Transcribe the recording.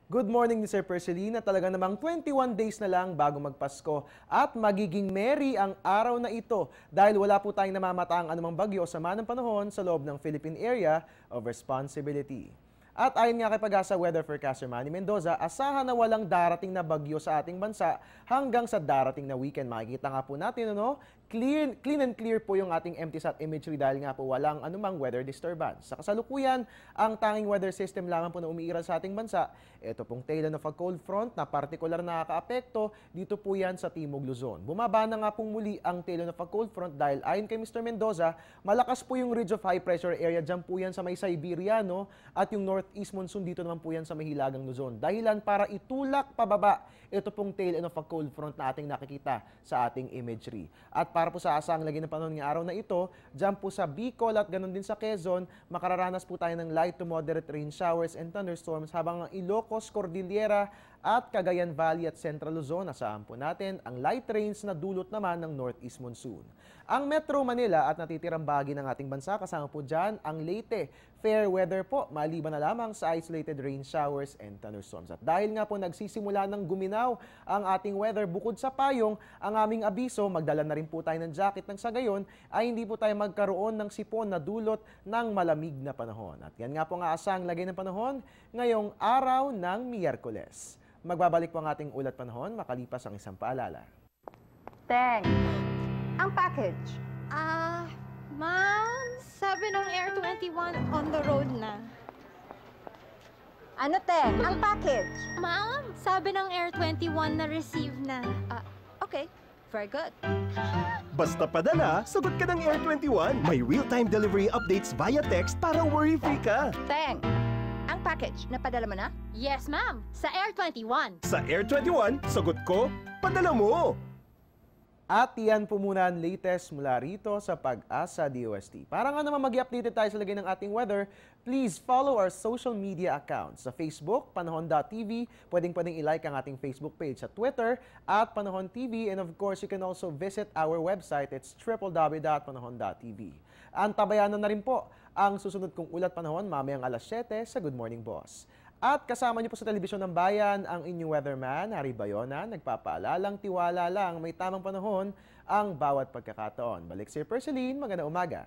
Good morning, Sir Perceline. Talaga namang 21 days na lang bago magpasko at magiging merry ang araw na ito dahil wala po tayong namamataang anumang bagyo o sama ng panahon sa loob ng Philippine Area of Responsibility. At ayon nga kay Pag-asa Weather Forecaster Manny Mendoza, asahan na walang darating na bagyo sa ating bansa hanggang sa darating na weekend. Makikita nga po natin, clean and clear po yung ating MTSAT imagery dahil nga po walang anumang weather disturbance. Sa kasalukuyan, ang tanging weather system lamang po na umiiral sa ating bansa, ito pong tail end of a cold front na partikular na nakakaapekto dito po yan sa Timog Luzon. Bumaba na nga pong muli ang tail end of a cold front dahil ayon kay Mr. Mendoza, malakas po yung ridge of high pressure area dyan po yan sa may Siberia, at yung northeast monsoon dito naman po yan sa may Hilagang Luzon. Dahilan para itulak pababa ito pong tail end of a cold front na ating nakikita sa ating imagery. At para po sa asang lagi ng panahon ng araw na ito, dyan po sa Bicol at ganun din sa Quezon, makararanas po tayo ng light to moderate rain showers and thunderstorms habang ang Ilocos, Cordillera at Cagayan Valley at Central Luzon, asahan po natin ang light rains na dulot naman ng northeast monsoon. Ang Metro Manila at natitirang bahagi ng ating bansa, kasama po dyan ang Leyte, fair weather po, maliban na lamang sa isolated rain showers and thunderstorms. At dahil nga po nagsisimula ng guminaw ang ating weather, bukod sa payong, ang aming abiso, magdala na rin po tayo ng jacket ng sa gayon, ay hindi po tayo magkaroon ng sipon na dulot ng malamig na panahon. At yan nga po nga asang lagay ng panahon ngayong araw ng Miyerkules. Magbabalik po ang ating ulat panahon makalipas ang isang paalala. Thanks. Ang package. Ma'am, sabi ng Air 21 on the road na. Ano, Teng? Ang package. Ma'am, sabi ng Air 21 na receive na. Okay. Very good. Basta padala, sagot ka ng Air 21. May real-time delivery updates via text para worry-free ka. Teng, ang package, napadala mo na? Yes, ma'am. Sa Air 21. Sa Air 21, sagot ko, padala mo. At yan po muna ang latest mula rito sa Pag-asa DOST. Para nga naman mag-updated tayo sa lagay ng ating weather, please follow our social media accounts. Sa Facebook, panahon.tv, pwedeng i-like ang ating Facebook page. Sa Twitter, at Panahon TV. And of course, you can also visit our website. It's www.panahon.tv. Antabayanan na rin po ang susunod kong ulat panahon mamayang alas 7 sa Good Morning Boss. At kasama niyo po sa Telebisyon ng Bayan ang inyong weatherman, Harry Bayona, nagpapaalalang tiwala lang may tamang panahon ang bawat pagkakataon. Balik Sir Perceline, magandang umaga.